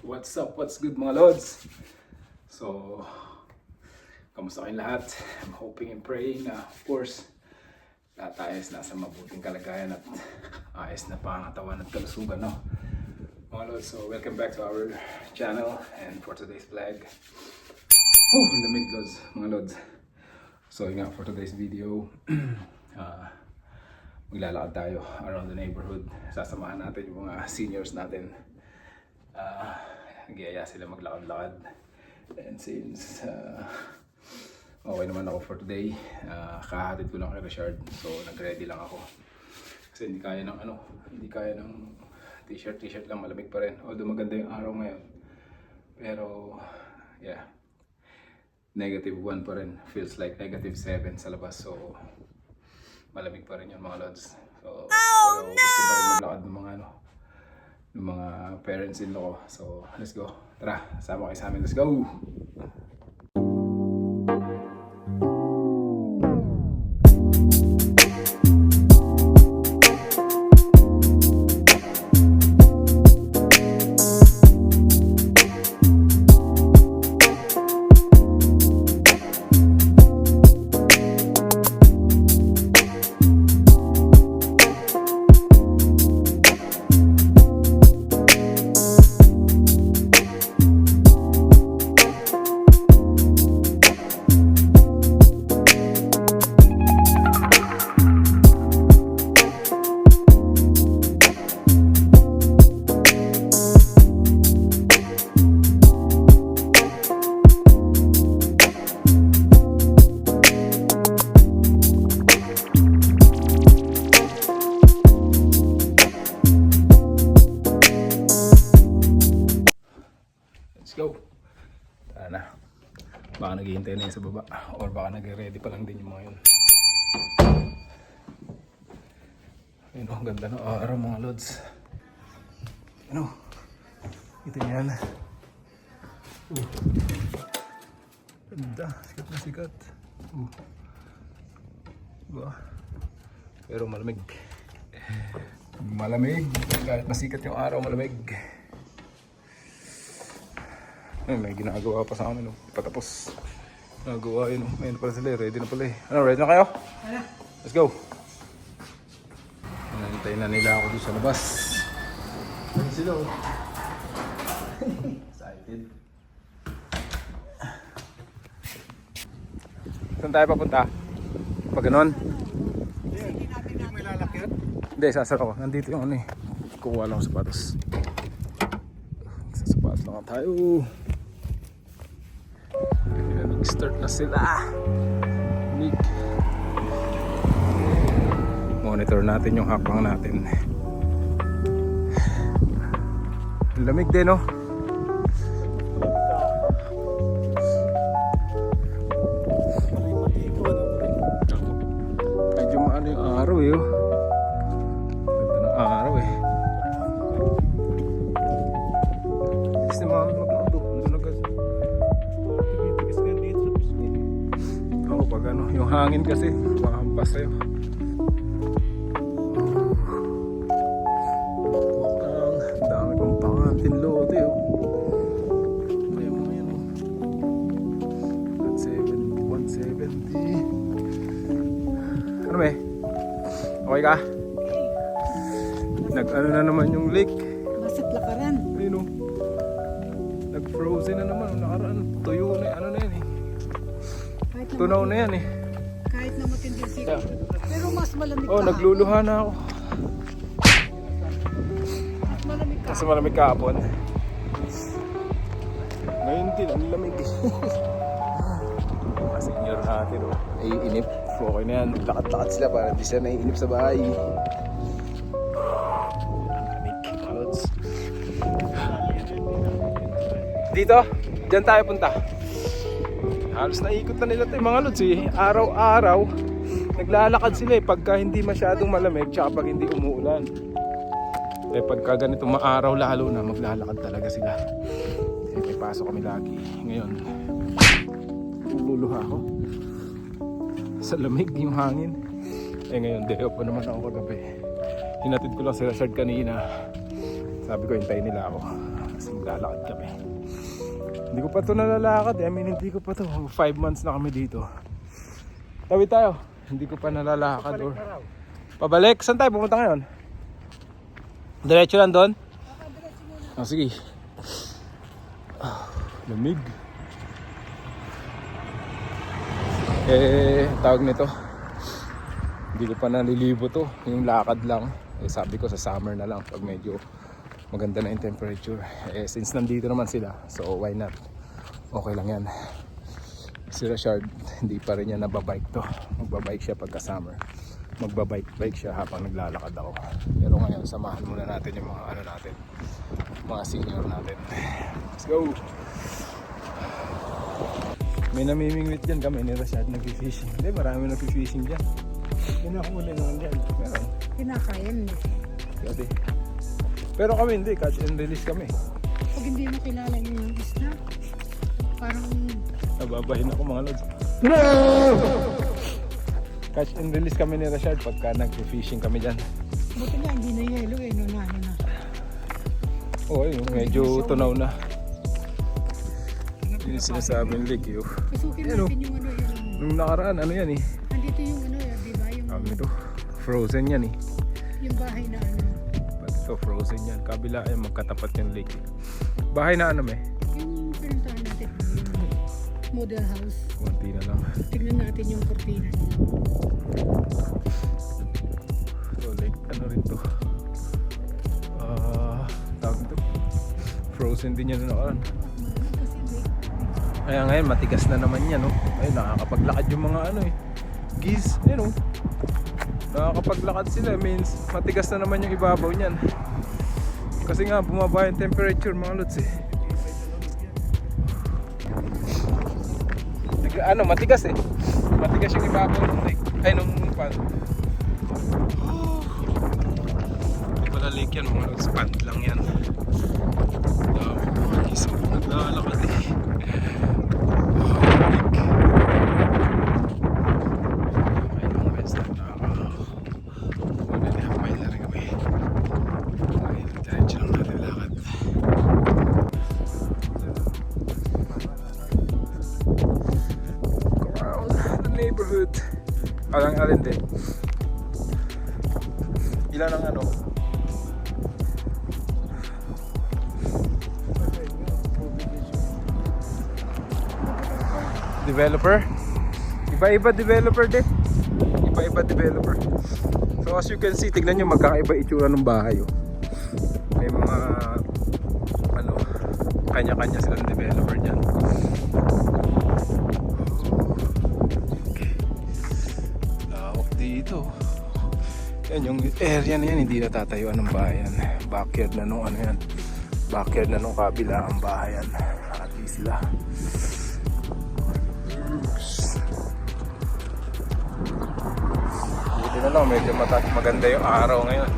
What's up? What's good mga lods? So, kamusta kayong lahat? I'm hoping and praying na of course lahat tayo is nasa mabuting kalagayan at ayos na pangatawan at kalusugan, no? Mga lods, so welcome back to our channel and for today's vlog. Ang lamig lods, mga lods. So yun nga, for today's video maglalakad tayo around the neighborhood. Sasamahan natin yung mga seniors natin. Nag-iaya sila maglakad-lakad. And since okay naman ako for today, kahatid ko lang kay Richard. So nag-ready lang ako. Kasi hindi kaya ng t-shirt lang, malamig pa rin. Although maganda yung araw ngayon. Pero yeah, -1 pa rin. Feels like -7 sa labas. So malamig pa rin yun mga lods. So pero gusto pa rin maglakad ng mga parents-in-law ko. So let's go. Tara, sama kayo sa amin. Let's go! Let's go. Tara na. Baka naghihintay na yun sa baba. Or baka nag-ready pa lang din yung mga yun. Ayun o, ganda na araw mga lods. Ano? Ito yan. Ganda. Sikat na sikat. Diba? Pero malamig. Malamig. Kahit masikat yung araw, malamig. Ay, may ginagawa pa sa amin, no? Patapos. Nagawa yun, no? Ayun pala sila, ready na pala eh. Ano, ready na kayo? Let's go! Nantayin na nila ako doon sa labas. Ayun sila, oh. Excited. Saan tayo papunta? Pag ganon? Hindi natin may lalakyan. Hindi, sasar ako. Nandito yung ano eh. Kukuha lang ako sapatos. Sa sapatos lang tayo. Start na sila. Monitor natin yung hakbang natin. Lamig din, no? Medyo maano yung araw eh. Ganda ng araw eh. Kasi mga pag ano, yung hangin kasi mahampas sa'yo. Ang dami pang pangatin lote, oh. Kaya mga yan, oh. 170. Ano ba eh? Okay ka? Nag-ano na naman yung lake. Nasa lakaran. Ayun, oh. Nag-frozen na naman. Nakaraan, tuyo na, ano na yan eh. Tunaw na yan eh. Kahit na matinding sikat. Pero mas malamig Oh, nagluluha na ako. Mas malamig ka. Kasi malamig kahapon. Ngayon din, ang lamig eh. Mga senior natin, oh. Naiinip. Okay na yan. Lakad-lakad sila para di sila naiinip sa bahay. Lamig, clouds. Dito? Diyan tayo punta. Halos naikot na nila ito mga lods eh. Araw-araw naglalakad sila eh pagka hindi masyadong malamig tsaka pag hindi umuulan. Eh pagka ganito maaraw lalo na maglalakad talaga sila. Eh may pasok kami lagi. Ngayon luluha ako sa lamig yung hangin. Eh ngayon day off pa naman ako kagabi. Hinatid ko lang si Richard kanina. Sabi ko hintayin nila ako. Kasi maglalakad kami. Hindi ko pa ito nalalakad eh. I mean, hindi ko pa ito. 5 months na kami dito. Tawid tayo. Hindi ko pa nalalakad or... Pabalik? Saan tayo pumunta ngayon? Diretso lang doon? Oh, sige. Lamig. Tawag nito. Hindi ko pa nalilibo to. Yung lakad lang. Sabi ko sa summer na lang pag medyo maganda na yung temperature. Since nandito naman sila, so why not? Okay lang yan. Si Rashard, hindi pa rin niya nababike to. Magbabike siya pagka summer. Magbabike siya habang naglalakad ako. Pero ngayon, samahan muna natin yung mga ano natin, mga senior natin. Let's go! May namimingwit dyan kami ni Rashad, nag-fishing. Hindi, marami nag-fishing dyan. Pinakuli naman dyan. Meron. Kinakain. Pwede. Pero kami hindi, catch and release kami. Pag hindi mo kilala yung isda, parang Nababahin ako mga lods. Catch and release kami ni Rashard pagka nag-fishing kami dyan. buti nga hindi na yelo eh, no na. Oo, yun, medyo tunaw na. Yun yung sinasabing lake yun. Pasukin Ano? natin yung ano yung... Nung nakaraan, ano yan eh? Andito yung ano di ba? Yung, Ito, frozen yan eh. yung bahay na ano. But ito, frozen yan. Kabila ay magkatapat yung lake. Bahay na ano Yung pinuntahan natin, yung model house. Kunti na lang. Tignan natin yung kortina niya. So like, ano rin to? Tawag ito. Frozen din yan na nakaraan. Kasi lake. Kaya ngayon, matigas na naman yan, no? Ay, nakakapaglakad yung mga ano eh. Geese, no? Nakakapaglakad sila, means matigas na naman yung ibabaw niyan. Kasi nga, bumaba yung temperature mga lods eh. Matigas eh. Matigas yung ibabaw ng lake. Ay, nung pond. Hindi pala lake yan mga lods. Pond lang yan. Isang naglalakad eh. Neighborhood. Alang alin din. Ilan ang ano? Developer? Iba-iba developer din. Iba-iba developer. So as you can see, tignan nyo magkakaiba itsura ng bahay. Oh. May mga ano, kanya-kanya silang developer dyan. Dito yan yung area na yan, hindi natatayuan ng bayan. Backyard na nung ano yan, backyard na nung kabila ang bahayan. Nakati sila. Buti na lang medyo maganda yung araw ngayon.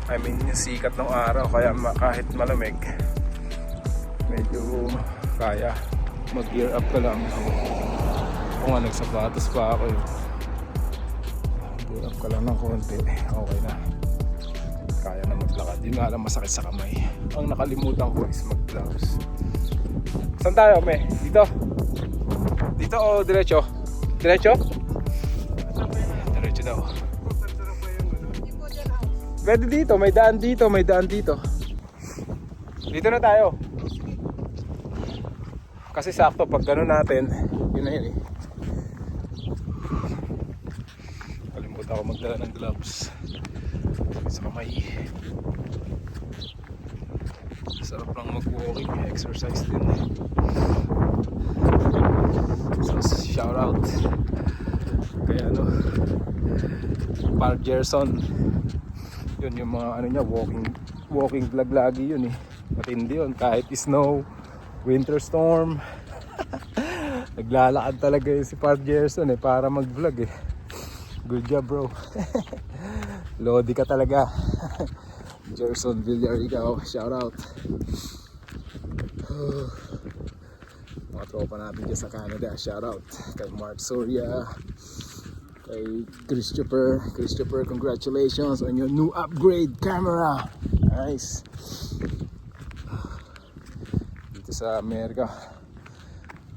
I mean yung sikat ng araw, kaya kahit malamig medyo kaya mag gear up ka lang. Kung nga nagsapatos pa ako yun, ka lang ng konti, okay na, kaya na maglakad. Yun nga lang, masakit sa kamay. Ang nakalimutan ko is mag gloves. Saan tayo, me? Dito? Dito o diretso? Diretso? Diretso daw. Pwede dito, may daan dito, may daan dito. Dito na tayo. Kasi sakto pag gano'n natin, yun na yun eh. Ako magdala ng gloves sa kamay. Sarap lang mag-walking, exercise din. So shout out kay ano, Park Gerson. Yun yung mga ano niya, walking vlog lagi yun eh. Matindi yun kahit snow, winter storm. Naglalakad talaga yun si Park Gerson eh para mag-vlog eh. Good job bro. Lodi ka talaga. Gerson Villarigaw, shout out. Mga tropa natin dyan sa Canada, shout out. Kay Mark Soria, kay Christopher, congratulations on your new upgrade camera. Nice. dito sa Amerika.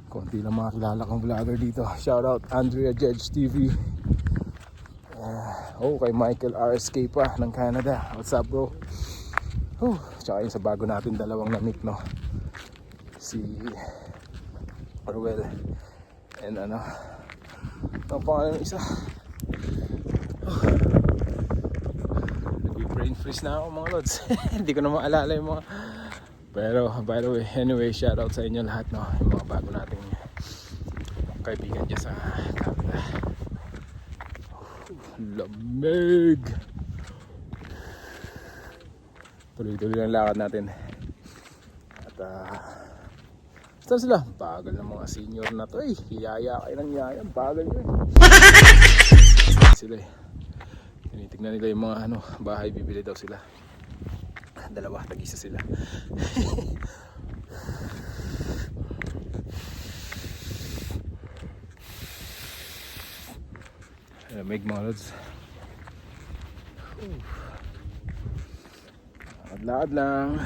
Konti lang mga kilala kong vlogger dito. Shoutout Andrea Jedge TV. Kay Michael RSK pa ng Canada. What's up bro? Tsaka yun sa bago natin dalawang na-meet, no? Si Orwell and ano, ang pangalan ng isa. Nag-brain freeze na ako mga lods. Hindi ko na maalala yung mga. Pero by the way, anyway, shoutout sa inyo lahat, no? Yung mga bago nating kaibigan dyan sa Canada. Lamig. Tuloy-tuloy lang lakad natin. At saan sila? Bagal ng mga senior na to eh. Hiyaya kayo ng yaya. Bagal nyo eh. Sila eh. Tinitignan nila yung mga bahay. Bibili daw sila. Dalawa, tag-isa sila. Lamig mga lods. Lakad lang.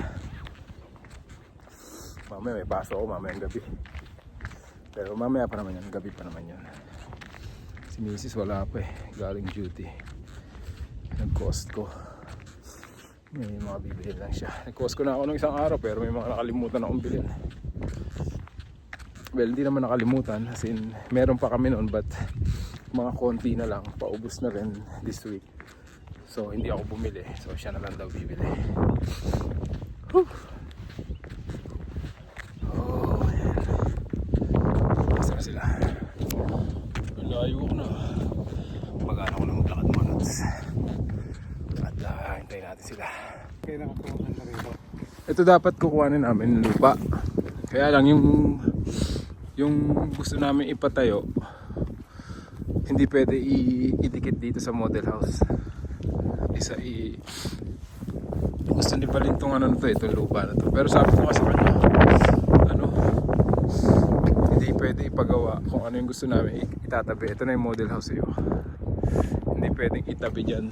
Mamaya may baso ako mamayang gabi. Pero mamaya pa naman yan. Gabi pa naman yan. Si Mrs. wala pa eh. Galing duty. Nag-Costco. May mga bibili lang siya. Nag-Costco na ako ng isang araw pero may mga nakalimutan akong bilhin. Well, hindi naman nakalimutan. As in, meron pa kami noon but mga konti na lang. Paubos na rin this week. So hindi ako bumili. So siya na lang daw bibili. Whew. Ayan. Basta na sila. Layo ko na. Magana ko na maglakad mga nuts. At hintayin natin sila. Ito dapat kukuhanin namin lupa. Kaya lang yung gusto namin ipatayo, hindi pwede idikit dito sa model house. Gusto ni Balintong itong lupa na to. Pero sabi ko kasi kanya, hindi pwede ipagawa kung ano yung gusto namin itatabi. Ito na yung model house iyo. Hindi pwedeng itabi dyan.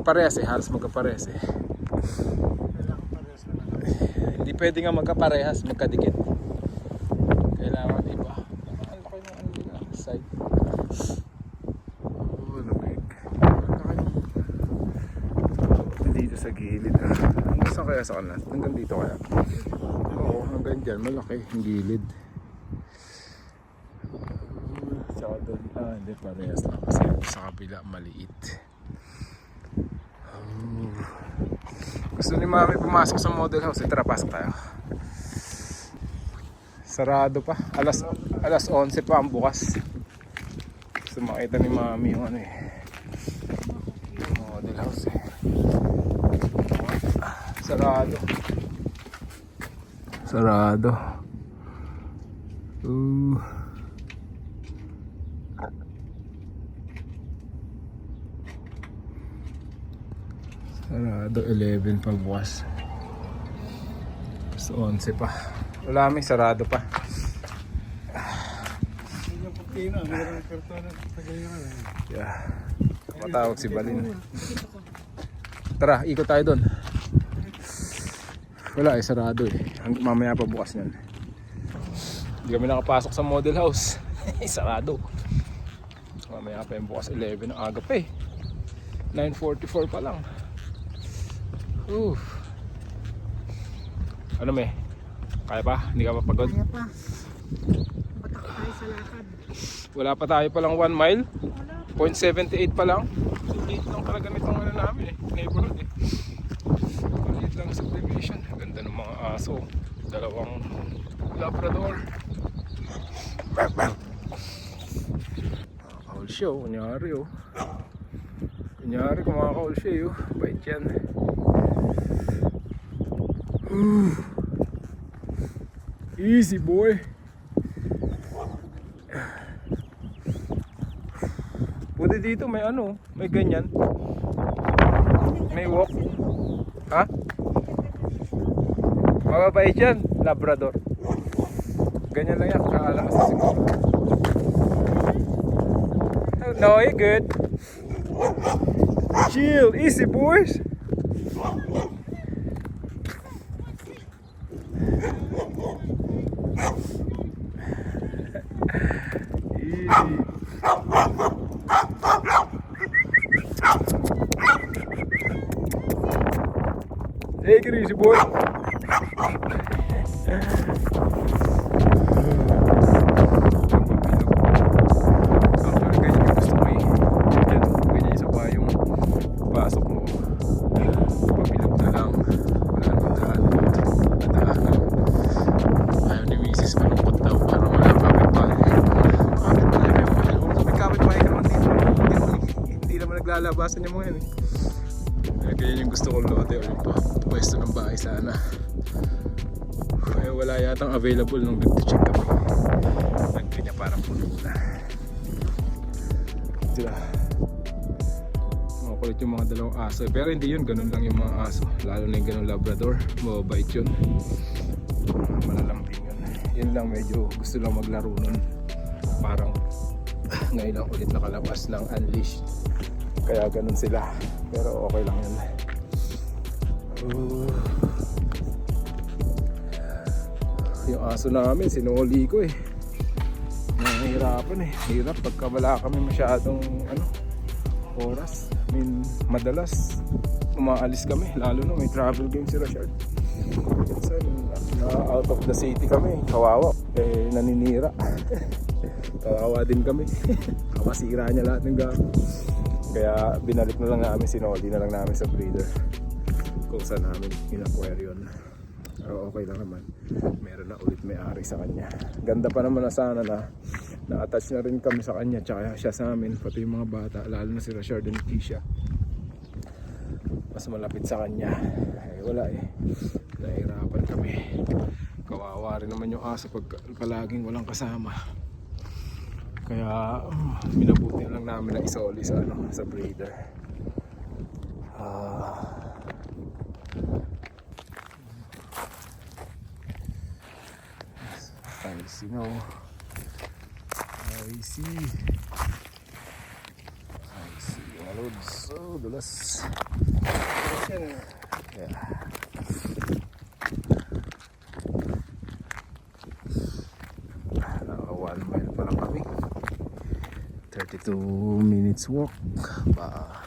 Parehas eh, halos magkaparehas eh. Hindi pwede nga magkaparehas, magkadikit. Kailangan iba. Ang laki ng side. Dito sa gilid saan kaya sa kanan? Hanggang dito kaya? Oo, hanggang dyan malaki yung gilid. Tsaka doon, hindi parehas lang kasi sa kabila maliit. Gusto ni mami pumasok sa model house. Tara, pasok tayo. Sarado pa, alas 11 pa ang bukas. Gusto makita ni mami yung model house eh. Sarado. Sarado. Sarado, 11 pa bukas. So 11 pa. Wala, may sarado pa. Yeah. Matawag si Balin. Tara, ikot tayo doon. Wala eh, sarado eh. Mamaya pa bukas yan. Hindi kami nakapasok sa model house. Sarado. Mamaya pa yung bukas 11. Ang aga pa eh. 9:44 pa lang. Ano may? Kaya pa? Hindi ka pa pagod? Kaya pa. Batak tayo sa lakad. Wala pa tayo palang 1 mile? 0.78 pa lang? Liit lang talaga nitong namin eh. Neighborhood eh. Liit lang subdivision. Ganda ng mga aso. Dalawang Labrador. Bang bang. Kaul show. Kunyari oh. Kunyari kung mga kaul show. Bait yan. Easy boy. Pwede dito may may ganyan. May walk. Ha? Mababait yan, Labrador. Ganyan lang yan, kakalakas na siguro. No, you're good. Chill, easy boys. Hey, crazy boy. Actually, guys, yung gusto ko eh. Yan, ganyan isa pa yung pasok mo. Pabilog na lang. Wala naman daan. Nadaanan. Ayaw ni Mrs. malungkot daw para wala kapit-bahay. Kapit-bahay kayo mga yan. May kapit-bahay ka naman dito. Hindi naman naglalabasan yung mga yan eh. Kaya yung gusto kong lote o yung pwesto ng bahay sana. Kaya wala yatang available nung nag-check kami. Nagpinya parang puno na. Sila. Makulit yung mga dalawang aso. Pero hindi yun, ganun lang yung mga aso. Lalo na yung ganun Labrador. Mababait yun. Malalambing yun. Yun lang medyo gusto lang maglaro nun. Parang ngayon lang ulit nakalabas ng Unleashed. Kaya ganun sila. Pero okay lang yun. Yung aso namin, sinuli ko eh. Nahihirapan eh. Hirap pagka wala kami masyadong oras. I mean, madalas umaalis kami. Lalo na may travel game si Rashard. Minsan, out of the city kami. Kawawa. Eh, naninira. Kawawa din kami. Kamasira niya lahat ng gamit. Kaya binalik na lang namin, sinoli na lang namin sa breeder kung saan namin in-acquire yun. Pero okay lang naman, meron na ulit may-ari sa kanya. Ganda pa naman na sana na na-attach na rin kami sa kanya, tsaka siya sa amin, pati yung mga bata, lalo na si Rashard and Keisha. Mas malapit sa kanya. Eh wala eh, nahihirapan kami. Kawawa rin naman yung aso pag palaging walang kasama. Kaya minabuti lang namin na isoli sa sa breeder. I see no. I see mga lods. Oh, dulas. Yeah. Naka 1 mile pa lang kami. 32 minutes walk pa